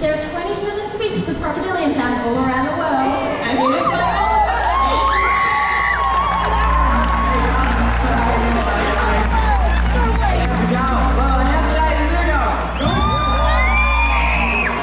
There are 27 species of crocodilian found all around the world, and here's what I all about it. How's it going? Well, how's today's zoo going? Good?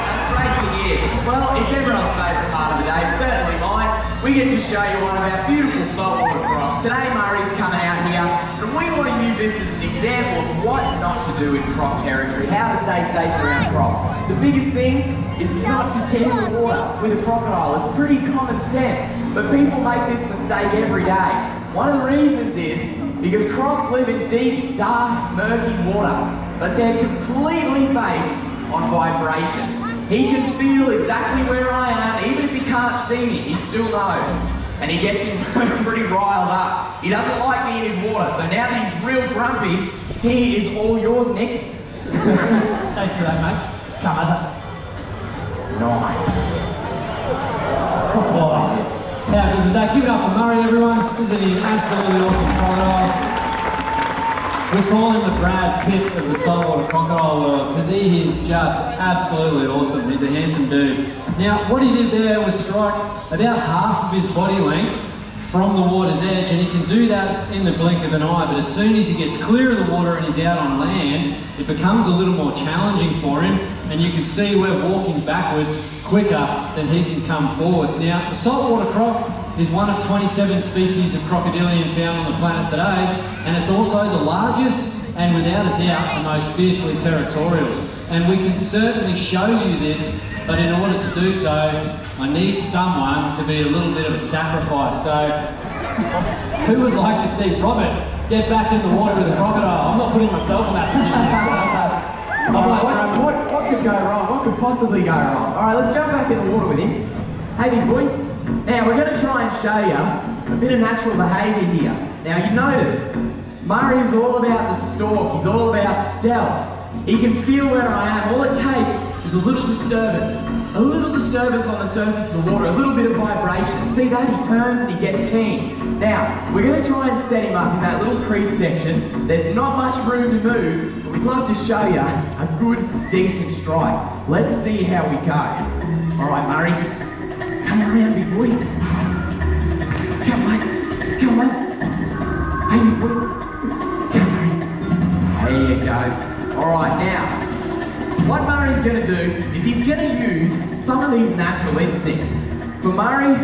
That's great to hear. Well, it's everyone's favourite part of the day. It's certainly mine. We get to show you one of our beautiful saltwater crocs. Today, Murray's coming out here, and we want to use this as an example of what not to do in croc territory, how to stay safe around crocs. The biggest thing is not to get in the water with a crocodile. It's pretty common sense, but people make this mistake every day. One of the reasons is because crocs live in deep, dark, murky water, but they're completely based on vibration. He can feel exactly where I am, even if he can't see me, he still knows. And he gets him pretty riled up. He doesn't like me in his water, so now that he's real grumpy, he is all yours, Nick. Thanks for that, mate. Come on. Nice. Oh, how good is that? Give it up for Murray, everyone. Isn't he an absolutely awesome crocodile? We call him the Brad Pitt of the saltwater crocodile world because he is just absolutely awesome. He's a handsome dude. Now, what he did there was strike about half of his body length from the water's edge, and he can do that in the blink of an eye, but as soon as he gets clear of the water and he's out on land, it becomes a little more challenging for him, and you can see we're walking backwards quicker than he can come forwards. Now, the saltwater croc is one of 27 species of crocodilian found on the planet today, and it's also the largest and without a doubt the most fiercely territorial. And we can certainly show you this, but in order to do so, I need someone to be a little bit of a sacrifice. So, who would like to see Robert get back in the water with a crocodile? I'm not putting myself in that position. What could go wrong? What could possibly go wrong? All right, let's jump back in the water with him. Hey, big boy. Now, we're going to try and show you a bit of natural behaviour here. Now, you notice, Murray is all about the stalk. He's all about stealth. He can feel where I am. All it takes is a little disturbance. A little disturbance on the surface of the water, a little bit of vibration. See that? He turns and he gets keen. Now, we're going to try and set him up in that little creek section. There's not much room to move, but we'd love to show you a good, decent strike. Let's see how we go. All right, Murray. Come around, big boy. Come, mate. Come, mate. Hey, big boy. Come, mate. There you go. All right, now, what Murray's going to do is he's going to use some of these natural instincts. For Murray,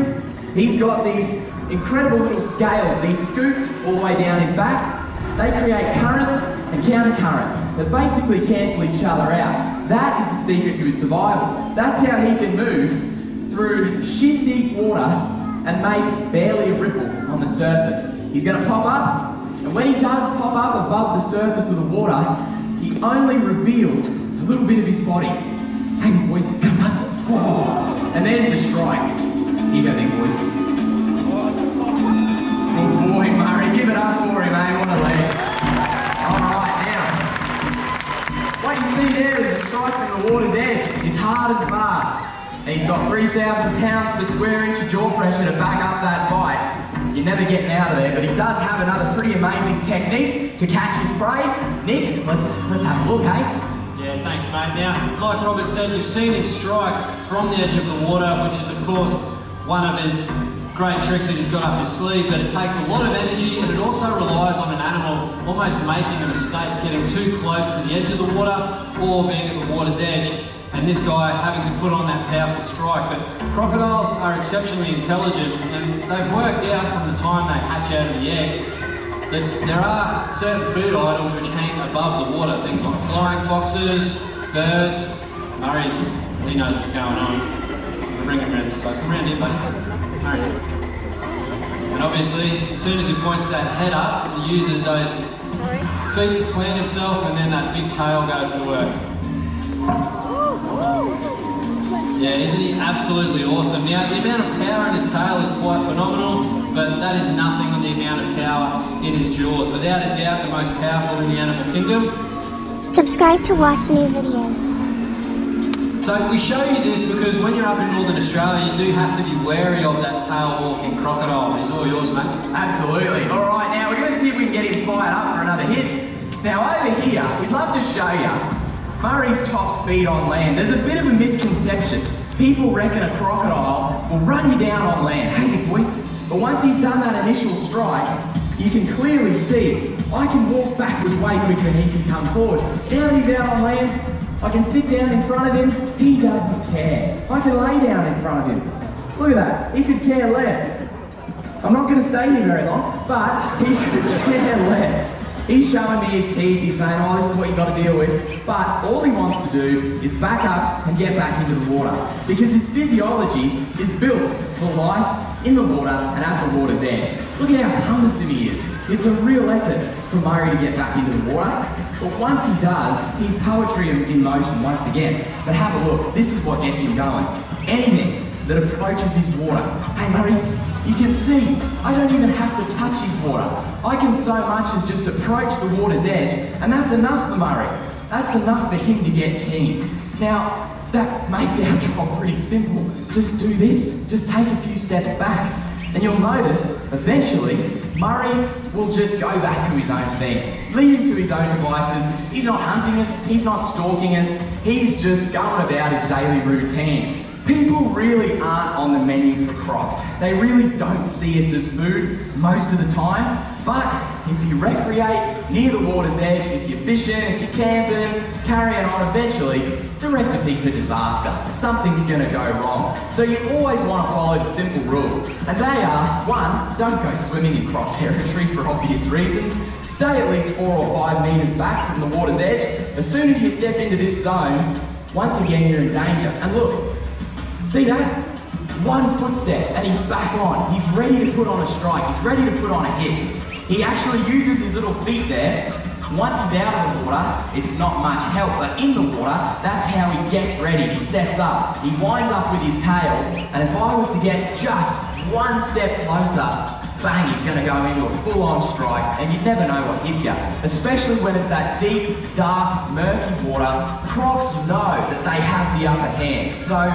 he's got these incredible little scales, these scoops all the way down his back. They create currents and countercurrents that basically cancel each other out. That is the secret to his survival. That's how he can move through shin-deep water and make barely a ripple on the surface. He's going to pop up, and when he does pop up above the surface of the water, he only reveals a little bit of his body. Hey, boy, come on. Oh. And there's the strike. Here you go, big boy. Oh boy, Murray, give it up for him, eh? What a leg. Alright, now, what you see there is a strike from the water's edge. It's hard and fast. And he's got 3,000 pounds per square inch of jaw pressure to back up that bite. You're never getting out of there, but he does have another pretty amazing technique to catch his prey. Nick, let's have a look, eh? Yeah, thanks, mate. Now, like Robert said, you've seen him strike from the edge of the water, which is, of course, one of his great tricks that he's got up his sleeve, but it takes a lot of energy, and it also relies on an animal almost making a mistake, getting too close to the edge of the water or being at the water's edge, and this guy having to put on that powerful strike. But crocodiles are exceptionally intelligent, and they've worked out from the time they hatch out of the egg that there are certain food items which hang above the water, things like flying foxes, birds. He knows what's going on. I'll bring him around this side. Come around here, buddy. Murray. And obviously, as soon as he points that head up, he uses those feet to plant himself, and then that big tail goes to work. Yeah, isn't he absolutely awesome? Now, the amount of power in his tail is quite phenomenal, but that is nothing on the amount of power in his jaws. Without a doubt, the most powerful in the animal kingdom. Subscribe to watch new videos. So we show you this because when you're up in Northern Australia, you do have to be wary of that tail-walking crocodile. He's all yours, mate. Absolutely. All right, now we're going to see if we can get him fired up for another hit. Now over here, we'd love to show you Murray's top speed on land. There's a bit of a misconception People reckon a crocodile will run you down on land, hey big boy. But once he's done that initial strike, you can clearly see I can walk backwards way quicker than he can come forward. Now that he's out on land, I can sit down in front of him, he doesn't care. I can lay down in front of him. Look at that, he could care less. I'm not going to stay here very long, but he could care less. He's showing me his teeth, he's saying, oh, this is what you've got to deal with. But all he wants to do is back up and get back into the water. Because his physiology is built for life in the water and at the water's edge. Look at how cumbersome he is. It's a real effort for Murray to get back into the water. But once he does, he's poetry in motion once again. But have a look, this is what gets him going. Anything that approaches his water. Hey Murray, you can see, I don't even have to touch his water. I can so much as just approach the water's edge, and that's enough for Murray. That's enough for him to get keen. Now, that makes our job pretty simple. Just do this, just take a few steps back, and you'll notice, eventually, Murray will just go back to his own thing. Leave him to his own devices. He's not hunting us, he's not stalking us, he's just going about his daily routine. People really aren't on the menu for crocs. They really don't see us as food most of the time. But if you recreate near the water's edge, if you're fishing, if you're camping, carrying on, eventually, it's a recipe for disaster. Something's gonna go wrong. So you always want to follow the simple rules. And they are, 1, don't go swimming in croc territory for obvious reasons. Stay at least 4 or 5 meters back from the water's edge. As soon as you step into this zone, once again you're in danger. And look, see that? 1 footstep and he's back on. He's ready to put on a strike. He's ready to put on a hit. He actually uses his little feet there. Once he's out of the water, it's not much help, but in the water, that's how he gets ready. He sets up. He winds up with his tail, and if I was to get just 1 step closer, bang, he's going to go into a full-on strike, and you'd never know what hits you. Especially when it's that deep, dark, murky water, crocs know that they have the upper hand. So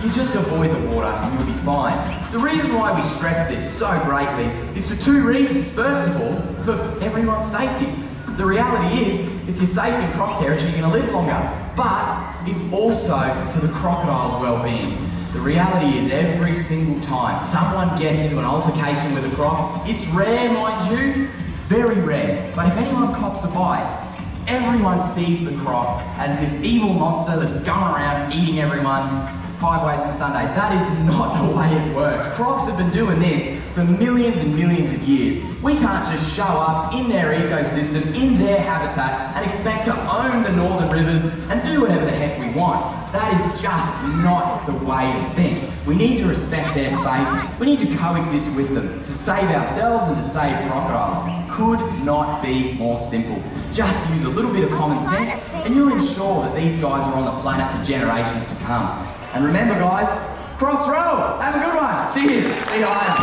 you just avoid the water and you'll be fine. The reason why we stress this so greatly is for 2 reasons. First of all, for everyone's safety. The reality is, if you're safe in croc territory, you're going to live longer. But it's also for the crocodile's well-being. The reality is, every single time someone gets into an altercation with a croc, it's rare, mind you, it's very rare. But if anyone cops a bite, everyone sees the croc as this evil monster that's going around eating everyone 5 ways to Sunday. That is not the way it works. Crocs have been doing this for millions and millions of years. We can't just show up in their ecosystem, in their habitat, and expect to own the northern rivers and do whatever the heck we want. That is just not the way to think. We need to respect their space. We need to coexist with them to save ourselves and to save crocodiles. Could not be more simple. Just use a little bit of common sense and you'll ensure that these guys are on the planet for generations to come. And remember guys, crocs roll! Have a good one! Cheers! See you later!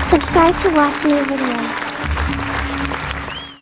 Subscribe to watch new videos.